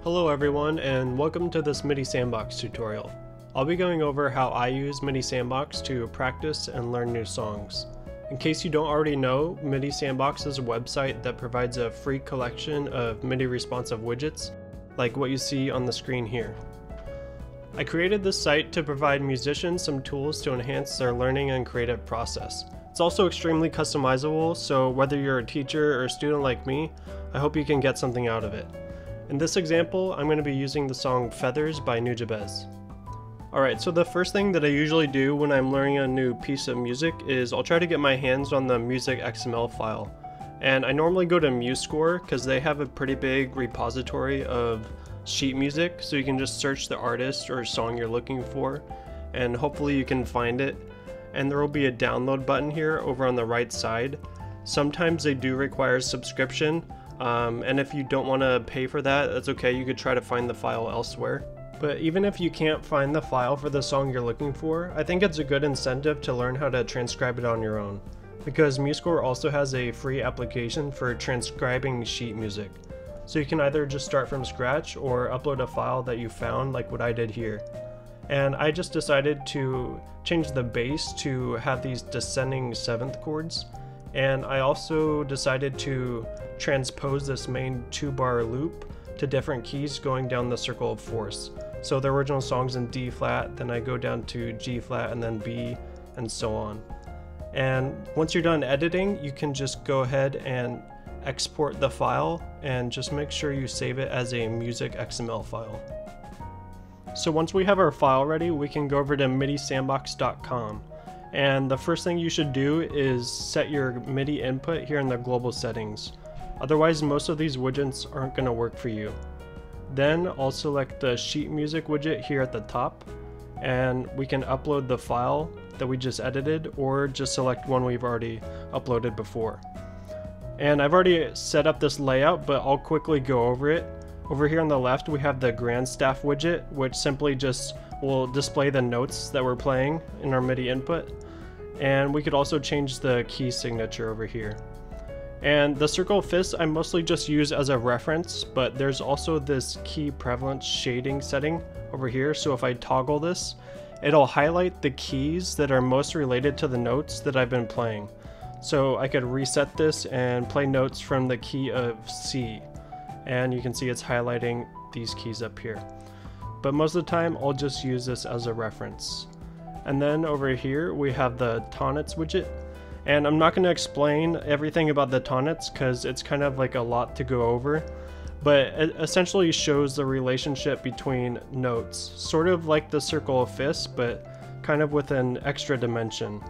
Hello everyone, and welcome to this Midi Sandbox tutorial. I'll be going over how I use Midi Sandbox to practice and learn new songs. In case you don't already know, Midi Sandbox is a website that provides a free collection of MIDI responsive widgets, like what you see on the screen here. I created this site to provide musicians some tools to enhance their learning and creative process. It's also extremely customizable, so whether you're a teacher or a student like me, I hope you can get something out of it. In this example, I'm going to be using the song Feathers by Nujabes. Alright, so the first thing that I usually do when I'm learning a new piece of music is I'll try to get my hands on the music XML file. And I normally go to MuseScore because they have a pretty big repository of sheet music, so you can just search the artist or song you're looking for, and hopefully you can find it. And there will be a download button here over on the right side. Sometimes they do require subscription. And if you don't want to pay for that, that's okay, you could try to find the file elsewhere. But even if you can't find the file for the song you're looking for, I think it's a good incentive to learn how to transcribe it on your own, because MuseScore also has a free application for transcribing sheet music. So you can either just start from scratch or upload a file that you found, like what I did here. And I just decided to change the bass to have these descending seventh chords. And I also decided to transpose this main 2-bar loop to different keys going down the circle of fourths. So the original song's in D flat, then I go down to G flat and then B, and so on. And once you're done editing, you can just go ahead and export the file and just make sure you save it as a music XML file. So once we have our file ready, we can go over to midisandbox.com. And the first thing you should do is set your MIDI input here in the global settings. Otherwise, most of these widgets aren't going to work for you. Then I'll select the sheet music widget here at the top, and we can upload the file that we just edited, or just select one we've already uploaded before. And I've already set up this layout, but I'll quickly go over it. Over here on the left, we have the Grandstaff widget, which simply just will display the notes that we're playing in our MIDI input. And we could also change the key signature over here. And the circle of fifths I mostly just use as a reference, but there's also this key prevalence shading setting over here. So if I toggle this, it'll highlight the keys that are most related to the notes that I've been playing. So I could reset this and play notes from the key of C. And you can see it's highlighting these keys up here. But most of the time I'll just use this as a reference. And then over here we have the tonnets widget. And I'm not going to explain everything about the tonnets because it's kind of like a lot to go over. But it essentially shows the relationship between notes, sort of like the circle of fifths, but kind of with an extra dimension.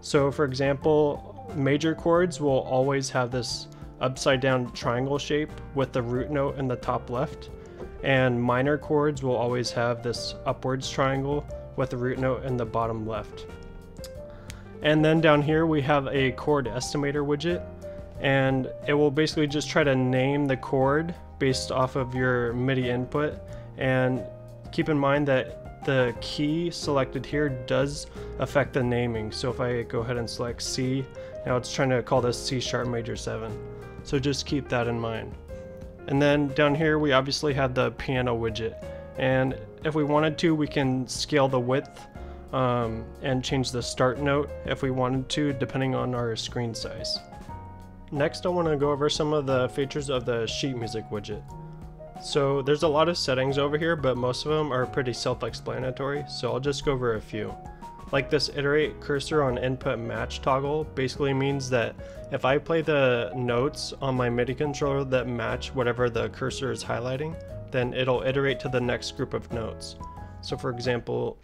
So for example, major chords will always have this upside down triangle shape with the root note in the top left, and minor chords will always have this upwards triangle with the root note in the bottom left. And then down here we have a chord estimator widget, and it will basically just try to name the chord based off of your MIDI input. And keep in mind that the key selected here does affect the naming. So if I go ahead and select C, now it's trying to call this C sharp major 7. So just keep that in mind. And then down here we obviously have the piano widget, and if we wanted to, we can scale the width and change the start note if we wanted to, depending on our screen size. Next, I want to go over some of the features of the sheet music widget. So there's a lot of settings over here, but most of them are pretty self-explanatory, so I'll just go over a few. Like this iterate cursor on input match toggle basically means that if I play the notes on my MIDI controller that match whatever the cursor is highlighting, then it'll iterate to the next group of notes. So for example,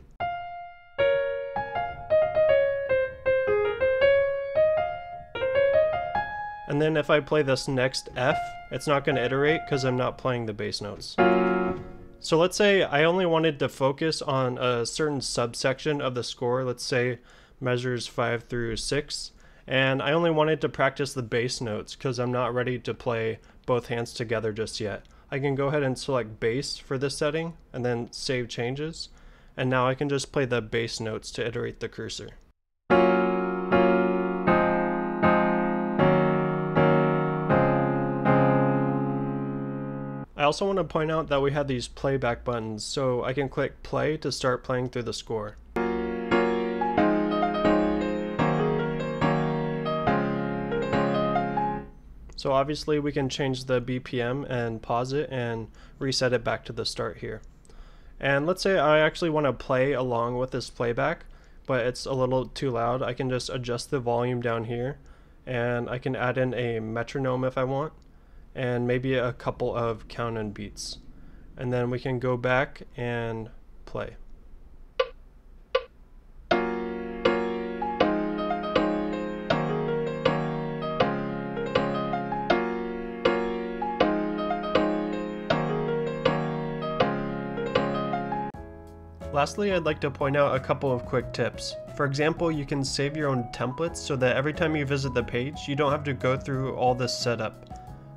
and then if I play this next F, it's not going to iterate because I'm not playing the bass notes. So let's say I only wanted to focus on a certain subsection of the score, let's say measures 5 through 6, and I only wanted to practice the bass notes because I'm not ready to play both hands together just yet. I can go ahead and select bass for this setting and then save changes, and now I can just play the bass notes to iterate the cursor. also want to point out that we have these playback buttons, so I can click play to start playing through the score. So obviously we can change the BPM and pause it and reset it back to the start here. And let's say I actually want to play along with this playback, but it's a little too loud. I can just adjust the volume down here, and I can add in a metronome if I want, and maybe a couple of count-in beats. And then we can go back and play. Lastly, I'd like to point out a couple of quick tips. For example, you can save your own templates so that every time you visit the page, you don't have to go through all this setup.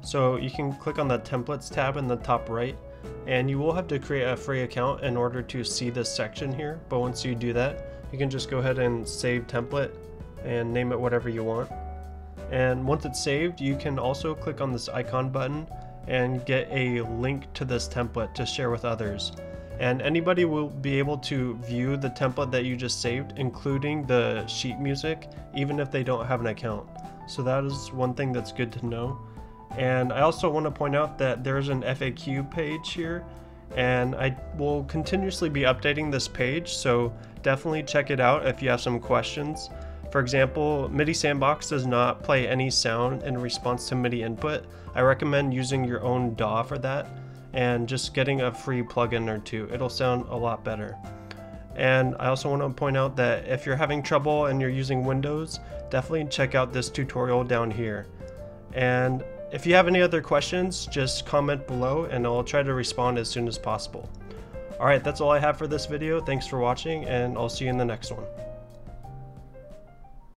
So you can click on the templates tab in the top right, and you will have to create a free account in order to see this section here. But once you do that, you can just go ahead and save template and name it whatever you want. And once it's saved, you can also click on this icon button and get a link to this template to share with others. And anybody will be able to view the template that you just saved, including the sheet music, even if they don't have an account. So that is one thing that's good to know. And I also want to point out that there's an FAQ page here, and I will continuously be updating this page, so definitely check it out if you have some questions. For example, Midi Sandbox does not play any sound in response to MIDI input. I recommend using your own DAW for that, and just getting a free plugin or two. It'll sound a lot better. And I also want to point out that if you're having trouble and you're using Windows, definitely check out this tutorial down here. And if you have any other questions, just comment below and I'll try to respond as soon as possible. Alright, that's all I have for this video. Thanks for watching, and I'll see you in the next one.